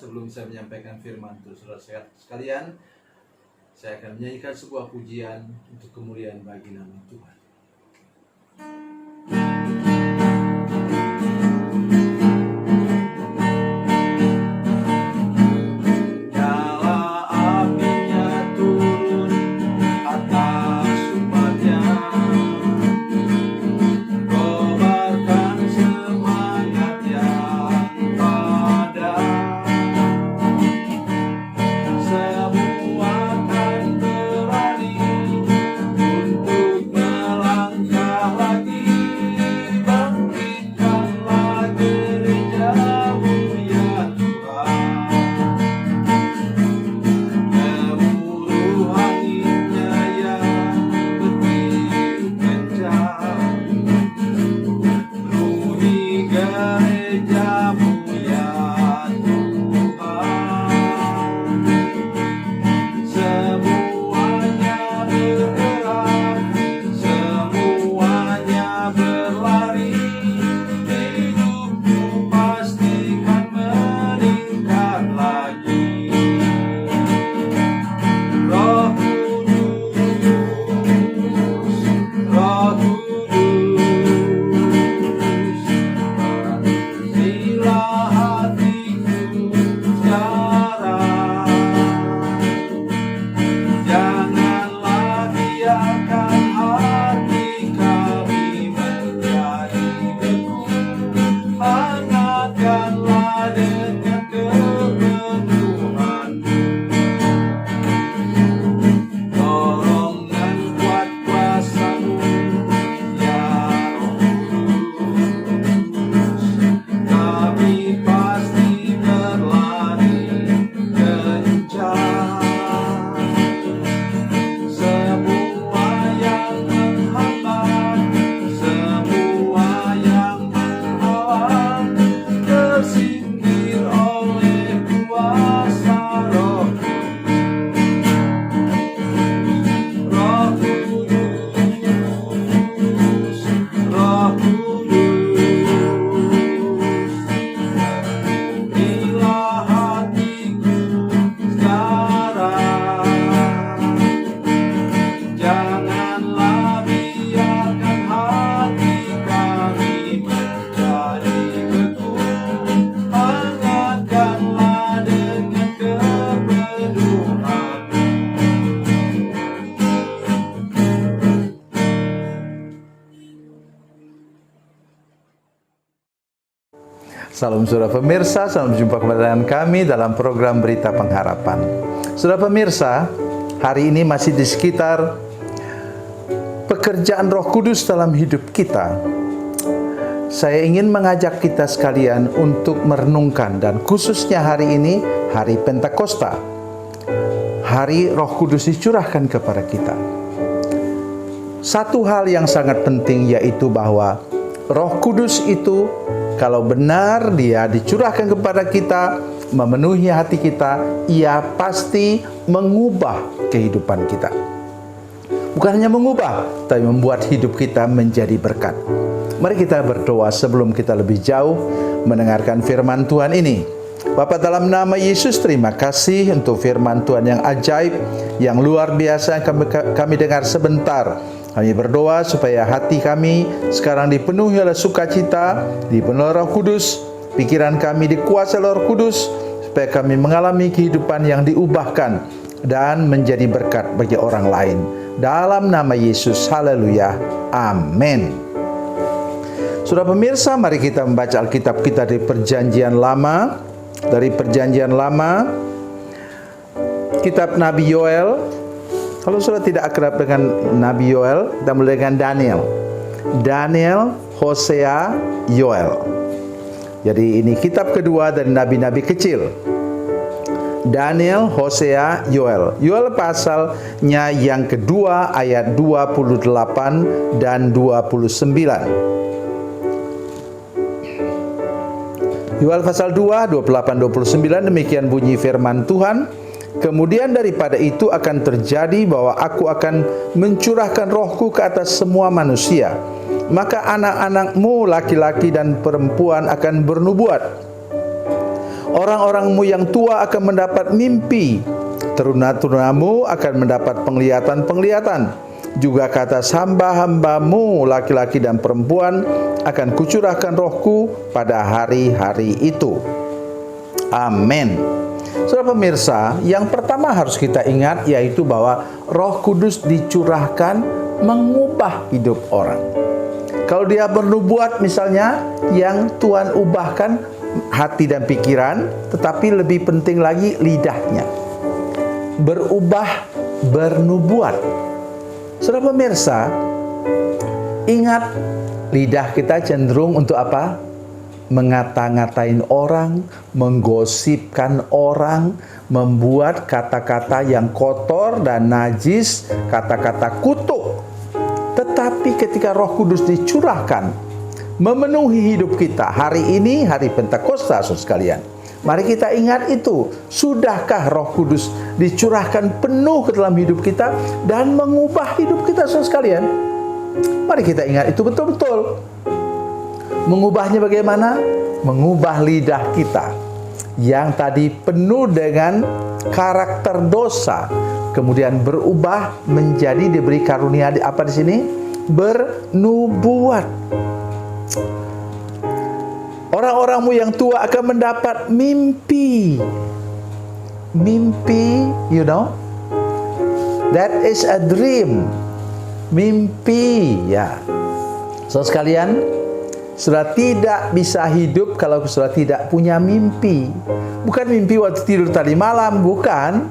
sebelum saya menyampaikan firman Tuhan, saudara sekalian, saya akan menyanyikan sebuah pujian untuk kemuliaan bagi nama Tuhan. Salam saudara pemirsa, salam jumpa kembali dengan kami dalam program Berita Pengharapan. Saudara pemirsa, hari ini masih di sekitar pekerjaan Roh Kudus dalam hidup kita. Saya ingin mengajak kita sekalian untuk merenungkan, dan khususnya hari ini, hari Pentakosta, hari Roh Kudus dicurahkan kepada kita. Satu hal yang sangat penting yaitu bahwa Roh Kudus itu kalau benar dia dicurahkan kepada kita, memenuhi hati kita, ia pasti mengubah kehidupan kita. Bukan hanya mengubah, tapi membuat hidup kita menjadi berkat. Mari kita berdoa sebelum kita lebih jauh mendengarkan firman Tuhan ini. Bapa, dalam nama Yesus, terima kasih untuk firman Tuhan yang ajaib, yang luar biasa yang kami dengar sebentar. Kami berdoa supaya hati kami sekarang dipenuhi oleh sukacita, dipenuhi oleh Roh Kudus, pikiran kami dikuasai oleh Roh Kudus, supaya kami mengalami kehidupan yang diubahkan dan menjadi berkat bagi orang lain. Dalam nama Yesus, haleluya, amin. Saudara pemirsa, mari kita membaca Alkitab kita dari Perjanjian Lama. Dari Perjanjian Lama, kitab Nabi Yoel. Kalau saudara tidak akrab dengan Nabi Yoel, kita mulai dengan Daniel. Daniel, Hosea, Yoel. Jadi ini kitab kedua dari nabi-nabi kecil. Daniel, Hosea, Yoel. Yoel pasalnya yang kedua ayat 28 dan 29. Yoel pasal 2, 28-29, demikian bunyi firman Tuhan. Kemudian daripada itu akan terjadi bahwa aku akan mencurahkan rohku ke atas semua manusia. Maka anak-anakmu laki-laki dan perempuan akan bernubuat. Orang-orangmu yang tua akan mendapat mimpi, teruna-terunamu akan mendapat penglihatan-penglihatan. Juga kata hamba-hambamu laki-laki dan perempuan akan kucurahkan rohku pada hari-hari itu. Amin. Saudara pemirsa, yang pertama harus kita ingat yaitu bahwa Roh Kudus dicurahkan mengubah hidup orang. Kalau dia bernubuat misalnya, yang Tuhan ubahkan hati dan pikiran, tetapi lebih penting lagi lidahnya. Berubah bernubuat. Saudara pemirsa, ingat lidah kita cenderung untuk apa? Mengata-ngatain orang, menggosipkan orang, membuat kata-kata yang kotor dan najis, kata-kata kutuk. Tetapi ketika Roh Kudus dicurahkan, memenuhi hidup kita. Hari ini hari Pentakosta, saudara sekalian. Mari kita ingat itu. Sudahkah Roh Kudus dicurahkan penuh ke dalam hidup kita dan mengubah hidup kita, saudara sekalian? Mari kita ingat itu betul-betul. Mengubahnya bagaimana? Mengubah lidah kita yang tadi penuh dengan karakter dosa, kemudian berubah menjadi diberi karunia apa di sini? Bernubuat. Orang-orangmu yang tua akan mendapat mimpi. Mimpi, you know, that is a dream. Mimpi, ya. Saudara sekalian, saudara tidak bisa hidup kalau saudara tidak punya mimpi. Bukan mimpi waktu tidur tadi malam, bukan.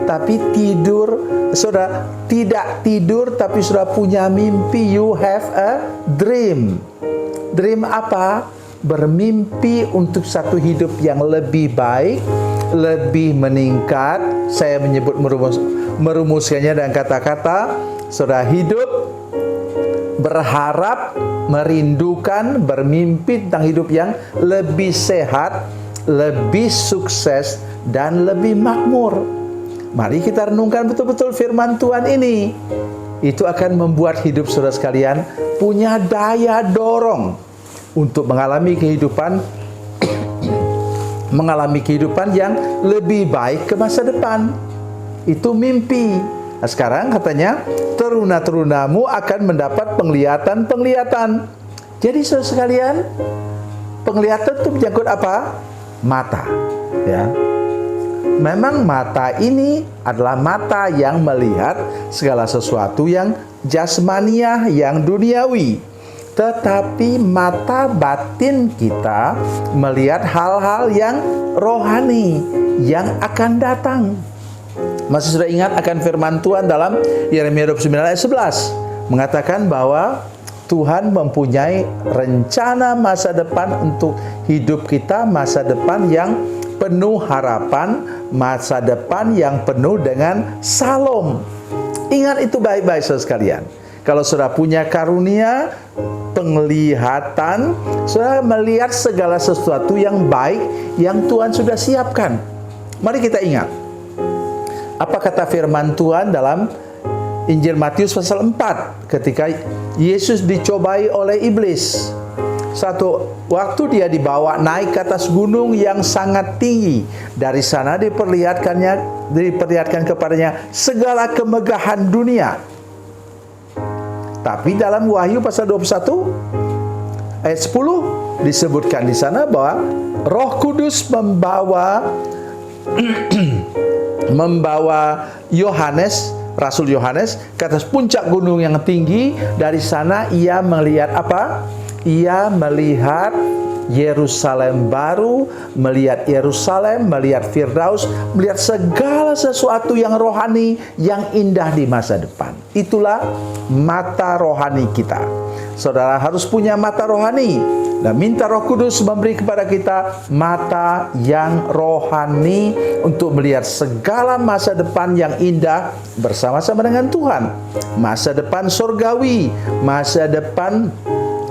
Tapi tidur, saudara tidak tidur tapi saudara punya mimpi. You have a dream. Dream apa? Bermimpi untuk satu hidup yang lebih baik, lebih meningkat. Saya menyebut merumuskannya dengan kata-kata, saudara hidup berharap, merindukan, bermimpi tentang hidup yang lebih sehat, lebih sukses, dan lebih makmur. Mari kita renungkan betul-betul firman Tuhan ini. Itu akan membuat hidup saudara sekalian punya daya dorong untuk mengalami kehidupan yang lebih baik ke masa depan. Itu mimpi. Nah, sekarang katanya teruna-terunamu akan mendapat penglihatan-penglihatan. Jadi saudara sekalian, penglihatan itu menyangkut apa? Mata, ya. Memang mata ini adalah mata yang melihat segala sesuatu yang jasmaniah, yang duniawi. Tetapi mata batin kita melihat hal-hal yang rohani, yang akan datang. Masih sudah ingat akan firman Tuhan dalam Yeremia 29 ayat 11. Mengatakan bahwa Tuhan mempunyai rencana masa depan untuk hidup kita, masa depan yang penuh harapan, masa depan yang penuh dengan salom. Ingat itu baik-baik saudara sekalian. Kalau saudara punya karunia penglihatan, saudara melihat segala sesuatu yang baik yang Tuhan sudah siapkan. Mari kita ingat. Apa kata firman Tuhan dalam Injil Matius pasal 4 ketika Yesus dicobai oleh iblis. Satu waktu dia dibawa naik ke atas gunung yang sangat tinggi. Dari sana diperlihatkan kepadanya segala kemegahan dunia. Tapi dalam Wahyu pasal 21 ayat 10 disebutkan di sana bahwa Roh Kudus membawa Yohanes, Rasul Yohanes ke atas puncak gunung yang tinggi. Dari sana ia melihat apa? Ia melihat Yerusalem baru, melihat Yerusalem, melihat Firdaus, melihat segala sesuatu yang rohani, yang indah di masa depan. Itulah mata rohani kita. Saudara harus punya mata rohani dan minta Roh Kudus memberi kepada kita mata yang rohani untuk melihat segala masa depan yang indah bersama-sama dengan Tuhan. Masa depan surgawi, masa depan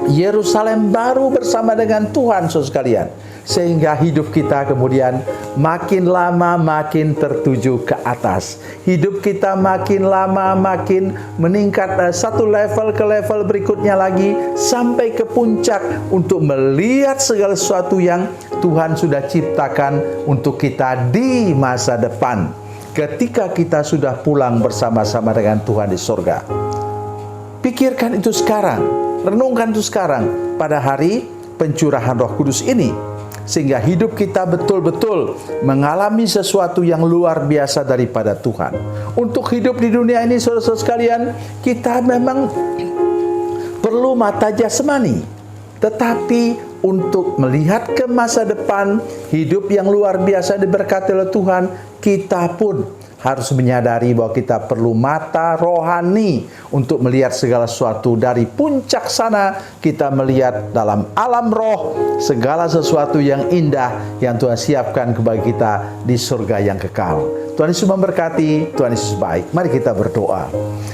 Yerusalem baru bersama dengan Tuhan, saudara sekalian. Sehingga hidup kita kemudian makin lama makin tertuju ke atas. Hidup kita makin lama makin meningkat satu level ke level berikutnya lagi, sampai ke puncak untuk melihat segala sesuatu yang Tuhan sudah ciptakan untuk kita di masa depan, ketika kita sudah pulang bersama-sama dengan Tuhan di surga. Pikirkan itu sekarang, renungkan itu sekarang pada hari pencurahan Roh Kudus ini, sehingga hidup kita betul-betul mengalami sesuatu yang luar biasa daripada Tuhan. Untuk hidup di dunia ini, saudara-saudara sekalian, kita memang perlu mata jasmani, tetapi untuk melihat ke masa depan, hidup yang luar biasa diberkati oleh Tuhan, kita pun harus menyadari bahwa kita perlu mata rohani untuk melihat segala sesuatu. Dari puncak sana kita melihat dalam alam roh segala sesuatu yang indah yang Tuhan siapkan kepada kita di surga yang kekal. Tuhan Yesus memberkati, Tuhan Yesus baik. Mari kita berdoa.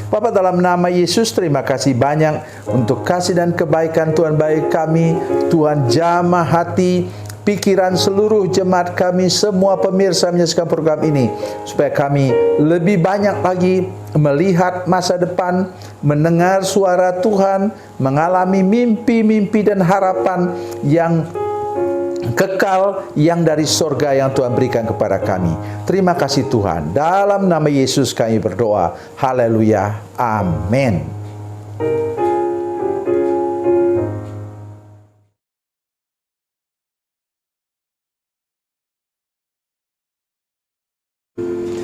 Bapa, dalam nama Yesus, terima kasih banyak untuk kasih dan kebaikan Tuhan bagi kami. Tuhan jamah hati, pikiran seluruh jemaat kami, semua pemirsa menyaksikan program ini, supaya kami lebih banyak lagi melihat masa depan, mendengar suara Tuhan, mengalami mimpi-mimpi dan harapan yang kekal yang dari surga yang Tuhan berikan kepada kami. Terima kasih Tuhan. Dalam nama Yesus kami berdoa. Haleluya. Amin.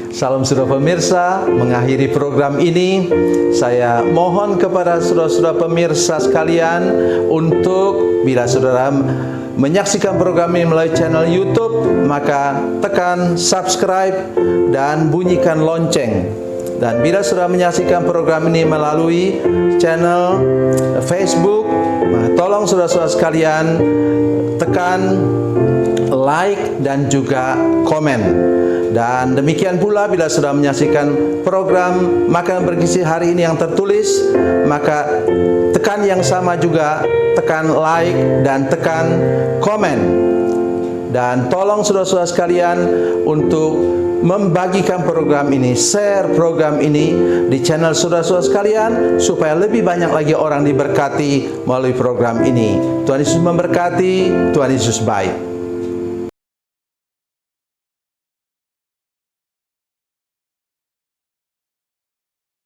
Salam saudara pemirsa, mengakhiri program ini saya mohon kepada saudara-saudara pemirsa sekalian untuk bila saudara menyaksikan program ini melalui channel YouTube, maka tekan subscribe dan bunyikan lonceng. Dan bila saudara menyaksikan program ini melalui channel Facebook, tolong saudara-saudara sekalian tekan like dan juga komen. Dan demikian pula bila sudah menyaksikan program Makanan Bergizi hari ini yang tertulis, maka tekan yang sama juga, tekan like dan tekan komen. Dan tolong saudara-saudara sekalian untuk membagikan program ini, share program ini di channel saudara-saudara sekalian, supaya lebih banyak lagi orang diberkati melalui program ini. Tuhan Yesus memberkati, Tuhan Yesus baik.